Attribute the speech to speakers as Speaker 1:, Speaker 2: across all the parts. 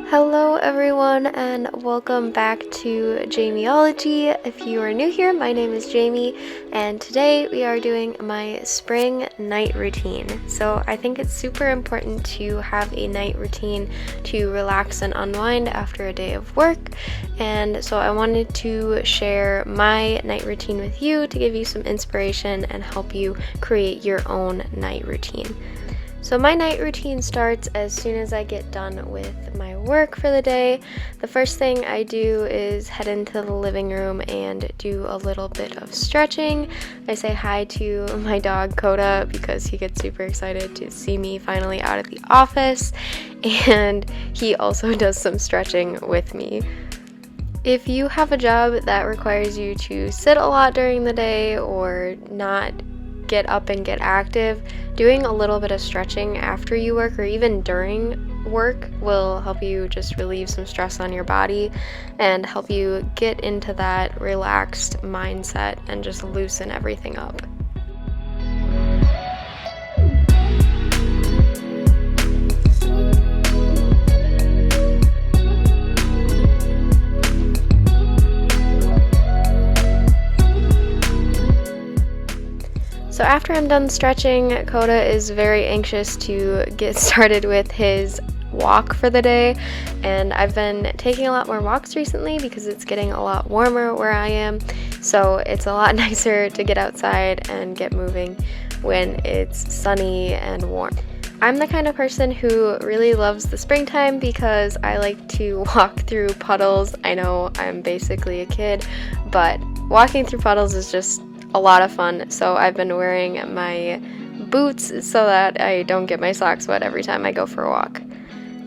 Speaker 1: Hello everyone and welcome back to Jamieology. If you are new here, my name is Jamie and today we are doing my spring night routine. So I think it's super important to have a night routine to relax and unwind after a day of work, and so I wanted to share my night routine with you to give you some inspiration and help you create your own night routine. So my night routine starts as soon as I get done with my work for the day. The first thing I do is head into the living room and do a little bit of stretching. I say hi to my dog Coda because he gets super excited to see me finally out of the office, and he also does some stretching with me. If you have a job that requires you to sit a lot during the day or not get up and get active, doing a little bit of stretching after you work or even during work will help you just relieve some stress on your body and help you get into that relaxed mindset and just loosen everything up. So after I'm done stretching, Coda is very anxious to get started with his walk for the day, and I've been taking a lot more walks recently because it's getting a lot warmer where I am, so it's a lot nicer to get outside and get moving when it's sunny and warm. I'm the kind of person who really loves the springtime because I like to walk through puddles. I know I'm basically a kid, but walking through puddles is just a lot of fun, so I've been wearing my boots so that I don't get my socks wet every time I go for a walk.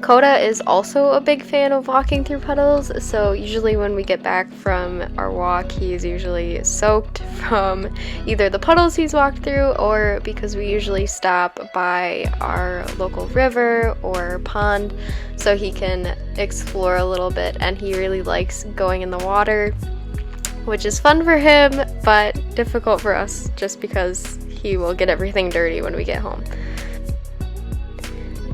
Speaker 1: Coda is also a big fan of walking through puddles, so usually when we get back from our walk, he's usually soaked from either the puddles he's walked through or because we usually stop by our local river or pond so he can explore a little bit, and he really likes going in the water, which is fun for him, but difficult for us just because he will get everything dirty when we get home.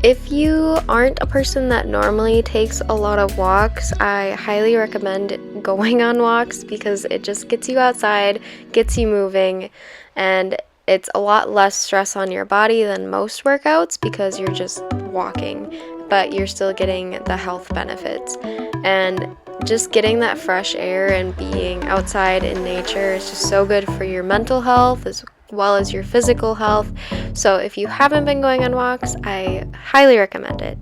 Speaker 1: If you aren't a person that normally takes a lot of walks, I highly recommend going on walks because it just gets you outside, gets you moving, and it's a lot less stress on your body than most workouts because you're just walking, but you're still getting the health benefits. And just getting that fresh air and being outside in nature is just so good for your mental health as well as your physical health. So if you haven't been going on walks, I highly recommend it.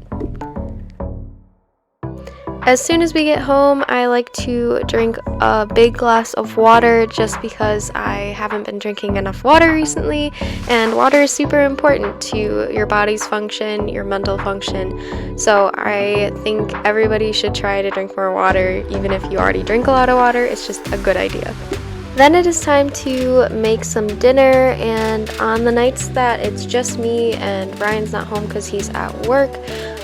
Speaker 1: As soon as we get home, I like to drink a big glass of water just because I haven't been drinking enough water recently, and water is super important to your body's function, your mental function. So I think everybody should try to drink more water, even if you already drink a lot of water. It's just a good idea. Then it is time to make some dinner, and on the nights that it's just me and Ryan's not home because he's at work,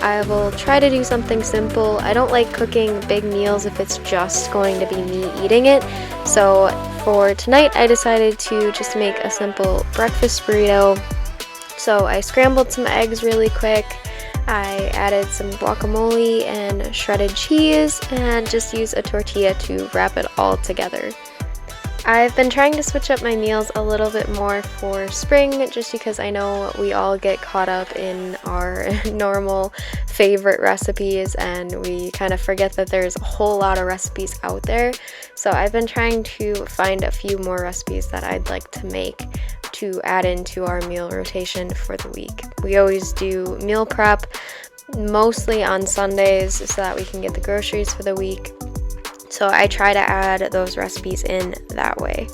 Speaker 1: I will try to do something simple. I don't like cooking big meals if it's just going to be me eating it. So for tonight, I decided to just make a simple breakfast burrito. So I scrambled some eggs really quick. I added some guacamole and shredded cheese and just used a tortilla to wrap it all together. I've been trying to switch up my meals a little bit more for spring just because I know we all get caught up in our normal favorite recipes and we kind of forget that there's a whole lot of recipes out there. So I've been trying to find a few more recipes that I'd like to make to add into our meal rotation for the week. We always do meal prep mostly on Sundays so that we can get the groceries for the week. So I try to add those recipes in that way.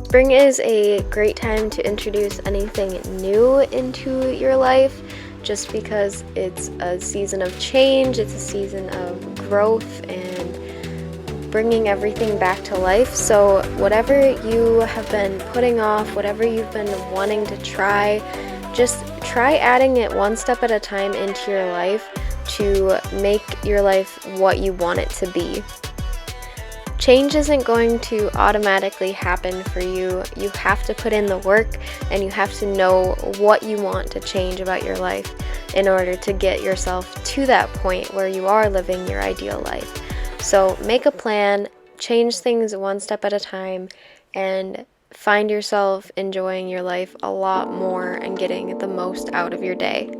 Speaker 1: Spring is a great time to introduce anything new into your life just because it's a season of change, it's a season of growth and bringing everything back to life. So whatever you have been putting off, whatever you've been wanting to try, just try adding it one step at a time into your life to make your life what you want it to be. Change isn't going to automatically happen for you. You have to put in the work and you have to know what you want to change about your life. in order to get yourself to that point where you are living your ideal life. So make a plan, change things one step at a time, and find yourself enjoying your life a lot more and getting the most out of your day.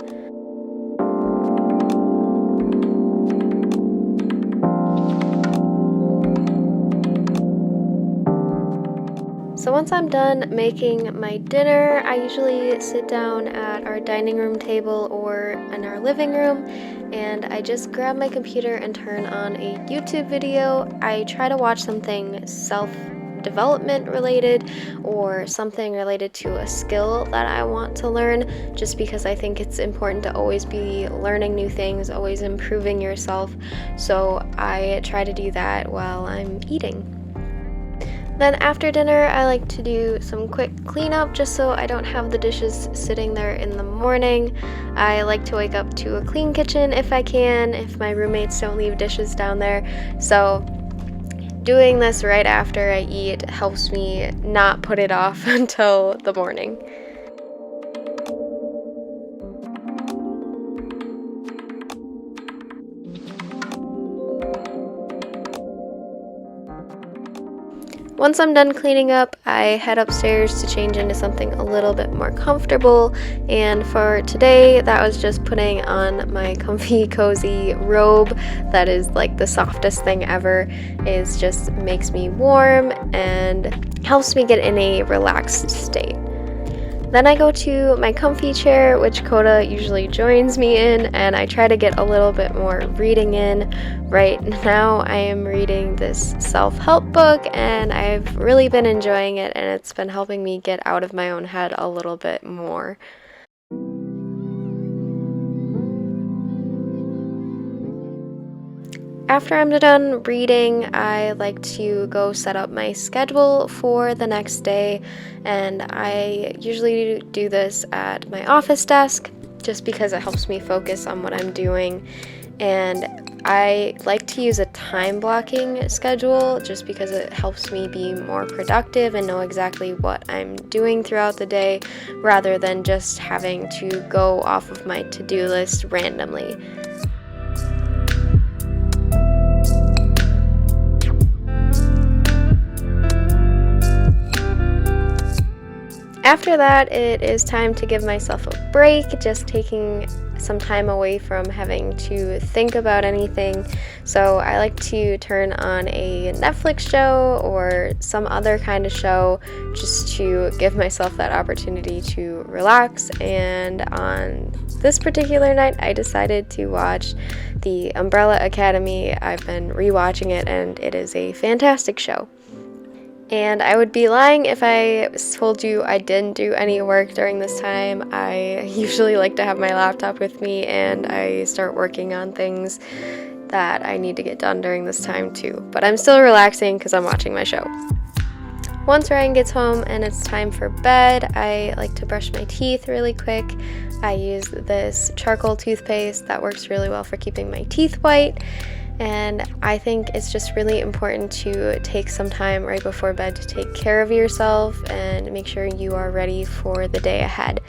Speaker 1: So once I'm done making my dinner, I usually sit down at our dining room table or in our living room, and I just grab my computer and turn on a YouTube video. I try to watch something self-development related or something related to a skill that I want to learn, just because I think it's important to always be learning new things, always improving yourself. So I try to do that while I'm eating. Then after dinner, I like to do some quick cleanup just so I don't have the dishes sitting there in the morning. I like to wake up to a clean kitchen if I can, if my roommates don't leave dishes down there. So doing this right after I eat helps me not put it off until the morning. Once I'm done cleaning up, I head upstairs to change into something a little bit more comfortable, and for today that was just putting on my comfy cozy robe that is like the softest thing ever. It just makes me warm and helps me get in a relaxed state. Then I go to my comfy chair, which Coda usually joins me in, and I try to get a little bit more reading in. Right now I am reading this self-help book, and I've really been enjoying it, and it's been helping me get out of my own head a little bit more. After I'm done reading, I like to go set up my schedule for the next day, and I usually do this at my office desk just because it helps me focus on what I'm doing. And I like to use a time blocking schedule just because it helps me be more productive and know exactly what I'm doing throughout the day rather than just having to go off of my to-do list randomly. After that, it is time to give myself a break, just taking some time away from having to think about anything. So I like to turn on a Netflix show or some other kind of show just to give myself that opportunity to relax. And on this particular night, I decided to watch The Umbrella Academy. I've been rewatching it, and it is a fantastic show. And I would be lying if I told you I didn't do any work during this time. I usually like to have my laptop with me, and I start working on things that I need to get done during this time too. But I'm still relaxing because I'm watching my show. Once Ryan gets home and it's time for bed, I like to brush my teeth really quick. I use this charcoal toothpaste that works really well for keeping my teeth white. And I think it's just really important to take some time right before bed to take care of yourself and make sure you are ready for the day ahead.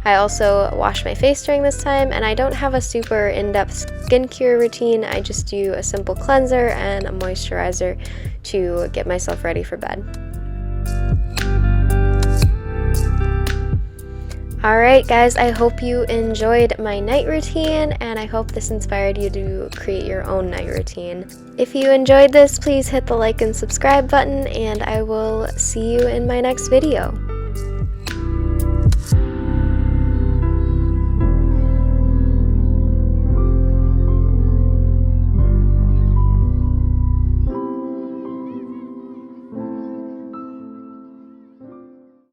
Speaker 1: I also wash my face during this time, and I don't have a super in-depth skincare routine. I just do a simple cleanser and a moisturizer to get myself ready for bed. Alright guys, I hope you enjoyed my night routine, and I hope this inspired you to create your own night routine. If you enjoyed this, please hit the like and subscribe button, and I will see you in my next video.